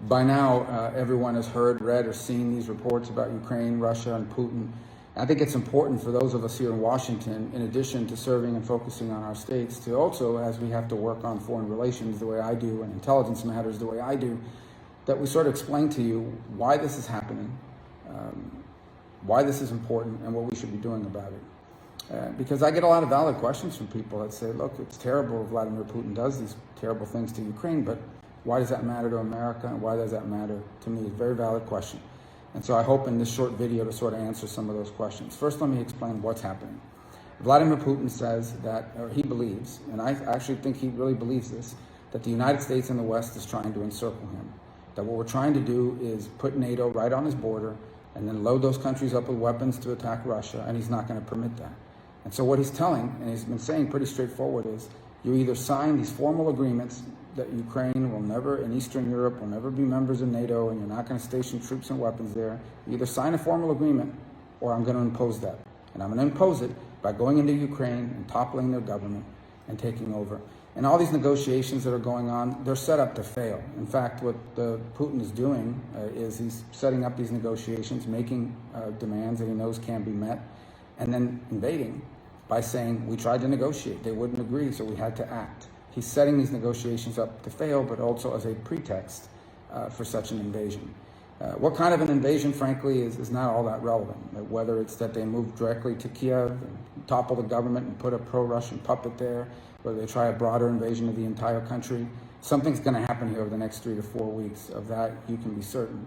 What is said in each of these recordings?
By now, everyone has heard, read, or seen these reports about Ukraine, Russia, and Putin. I think it's important for those of us here in Washington, in addition to serving and focusing on our states, to also, as we have to work on foreign relations the way I do and intelligence matters the way I do, that we sort of explain to you why this is happening, why this is important, and what we should be doing about it. Because I get a lot of valid questions from people that say, look, it's terrible Vladimir Putin does these terrible things to Ukraine, but why does that matter to America, and why does that matter to me? It's a very valid question. And so I hope in this short video to sort of answer some of those questions. First, let me explain what's happening. Vladimir Putin says that, or he believes, and I actually think he really believes this, that the United States and the West is trying to encircle him. That what we're trying to do is put NATO right on his border and then load those countries up with weapons to attack Russia, and he's not going to permit that. And so what he's telling, and he's been saying pretty straightforward, is you either sign these formal agreements that Ukraine will never, in Eastern Europe, will never be members of NATO, and you're not going to station troops and weapons there. You either sign a formal agreement, or I'm going to impose that. And I'm going to impose it by going into Ukraine and toppling their government and taking over. And all these negotiations that are going on, they're set up to fail. In fact, what Putin is doing is he's setting up these negotiations, making demands that he knows can be met, and then invading by saying, we tried to negotiate, they wouldn't agree, so we had to act. He's setting these negotiations up to fail, but also as a pretext for such an invasion. What kind of an invasion, frankly, is not all that relevant. Whether it's that they move directly to Kiev and topple the government and put a pro-Russian puppet there, whether they try a broader invasion of the entire country, something's going to happen here over the next 3 to 4 weeks. Of that, you can be certain.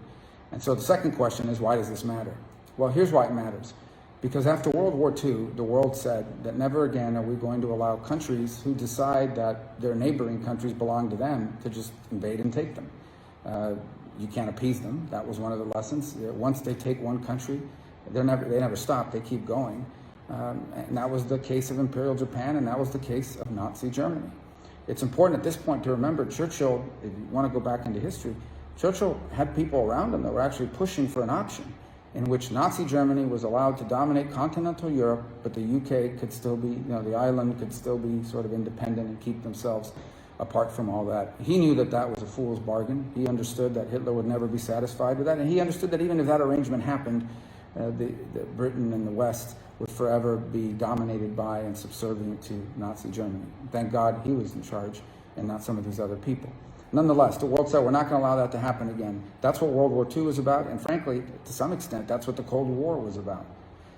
And so the second question is, why does this matter? Well, here's why it matters. Because after World War II, the world said that never again are we going to allow countries who decide that their neighboring countries belong to them to just invade and take them. You can't appease them. That was one of the lessons. Once they take one country, they never stop. They keep going. And that was the case of Imperial Japan, and that was the case of Nazi Germany. It's important at this point to remember Churchill, if you want to go back into history, Churchill had people around him that were actually pushing for an option in which Nazi Germany was allowed to dominate continental Europe, but the UK could still be, the island could still be sort of independent and keep themselves apart from all that. He knew that that was a fool's bargain. He understood that Hitler would never be satisfied with that, and he understood that even if that arrangement happened, Britain and the West would forever be dominated by and subservient to Nazi Germany. Thank God he was in charge and not some of these other people. Nonetheless, the world said we're not going to allow that to happen again. That's what World War II was about, and frankly, to some extent, that's what the Cold War was about.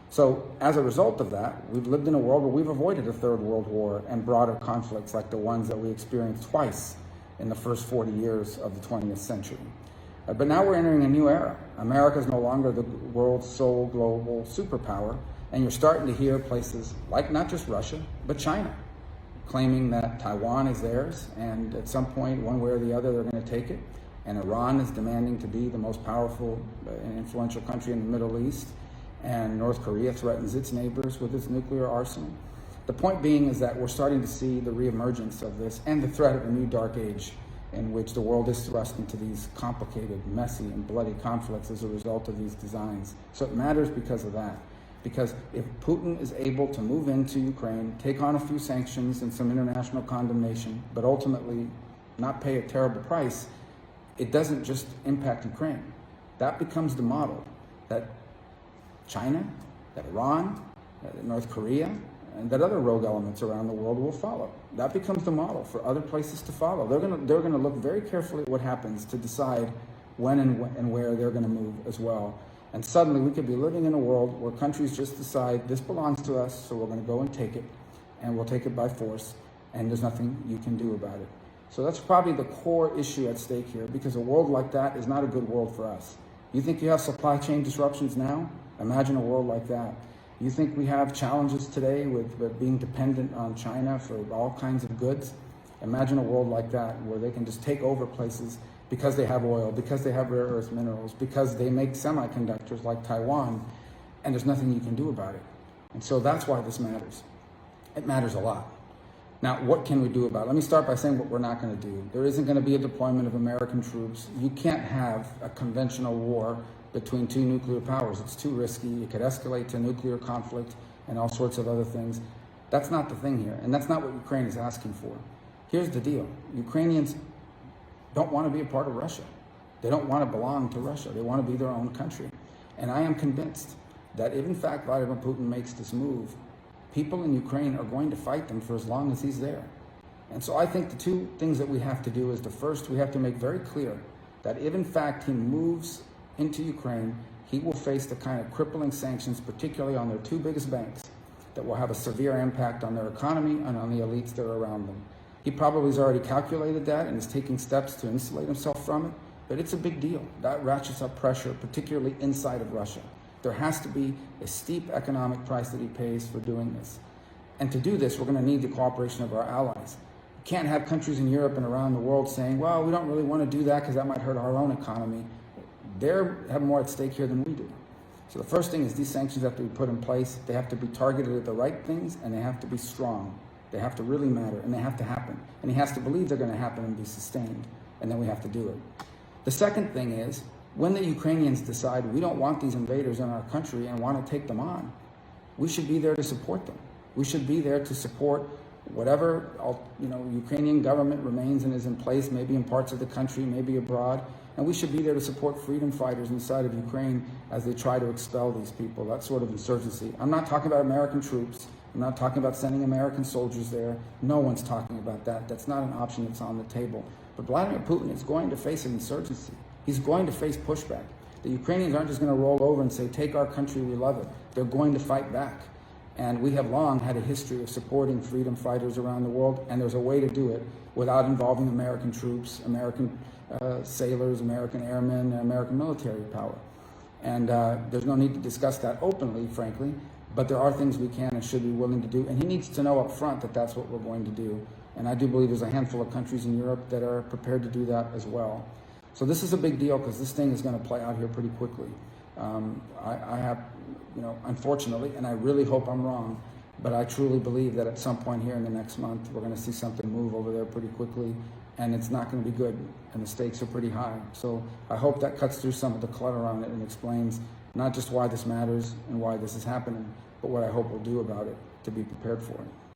So as a result of that, we've lived in a world where we've avoided a third world war and broader conflicts like the ones that we experienced twice in the first 40 years of the 20th century. But now we're entering a new era. America is no longer the world's sole global superpower, and you're starting to hear places like not just Russia, but China, claiming that Taiwan is theirs, and at some point, one way or the other, they're going to take it. And Iran is demanding to be the most powerful and influential country in the Middle East, and North Korea threatens its neighbors with its nuclear arsenal. The point being is that we're starting to see the reemergence of this and the threat of a new dark age in which the world is thrust into these complicated, messy, and bloody conflicts as a result of these designs. So it matters because of that. Because if Putin is able to move into Ukraine, take on a few sanctions and some international condemnation, but ultimately not pay a terrible price, it doesn't just impact Ukraine. That becomes the model that China, that Iran, that North Korea, and that other rogue elements around the world will follow. That becomes the model for other places to follow. They're going to look very carefully at what happens to decide when and where they're going to move as well. And suddenly we could be living in a world where countries just decide this belongs to us, so we're going to go and take it, and we'll take it by force, and there's nothing you can do about it. So that's probably the core issue at stake here, because a world like that is not a good world for us. You think you have supply chain disruptions now? Imagine a world like that. You think we have challenges today with being dependent on China for all kinds of goods? Imagine a world like that where they can just take over places because they have oil, because they have rare earth minerals, because they make semiconductors like Taiwan, and there's nothing you can do about it. And so that's why this matters. It matters a lot. Now, what can we do about it? Let me start by saying what we're not going to do. There isn't going to be a deployment of American troops. You can't have a conventional war between two nuclear powers. It's too risky. It could escalate to nuclear conflict and all sorts of other things. That's not the thing here, and that's not what Ukraine is asking for. Here's the deal. Ukrainians don't want to be a part of Russia. They don't want to belong to Russia. They want to be their own country. And I am convinced that if in fact Vladimir Putin makes this move, people in Ukraine are going to fight them for as long as he's there. And so I think the two things that we have to do is the first, we have to make very clear that if in fact he moves into Ukraine, he will face the kind of crippling sanctions, particularly on their two biggest banks, that will have a severe impact on their economy and on the elites that are around them. He probably has already calculated that and is taking steps to insulate himself from it, but it's a big deal. That ratchets up pressure, particularly inside of Russia. There has to be a steep economic price that he pays for doing this. And to do this, we're going to need the cooperation of our allies. We can't have countries in Europe and around the world saying, well, we don't really want to do that because that might hurt our own economy. They have more at stake here than we do. So the first thing is these sanctions have to be put in place. They have to be targeted at the right things, and they have to be strong. They have to really matter, and they have to happen. And he has to believe they're going to happen and be sustained, and then we have to do it. The second thing is, when the Ukrainians decide we don't want these invaders in our country and want to take them on, we should be there to support them. We should be there to support whatever Ukrainian government remains and is in place, maybe in parts of the country, maybe abroad. And we should be there to support freedom fighters inside of Ukraine as they try to expel these people, that sort of insurgency. I'm not talking about American troops. I'm not talking about sending American soldiers there. No one's talking about that. That's not an option that's on the table. But Vladimir Putin is going to face an insurgency. He's going to face pushback. The Ukrainians aren't just going to roll over and say, take our country, we love it. They're going to fight back. And we have long had a history of supporting freedom fighters around the world, and there's a way to do it without involving American troops, American sailors, American airmen, and American military power. And there's no need to discuss that openly, frankly, but there are things we can and should be willing to do. And he needs to know up front that that's what we're going to do. And I do believe there's a handful of countries in Europe that are prepared to do that as well. So this is a big deal because this thing is going to play out here pretty quickly. I have, unfortunately, and I really hope I'm wrong, but I truly believe that at some point here in the next month, we're going to see something move over there pretty quickly, and it's not going to be good, and the stakes are pretty high. So I hope that cuts through some of the clutter on it and explains not just why this matters and why this is happening, but what I hope we'll do about it to be prepared for it.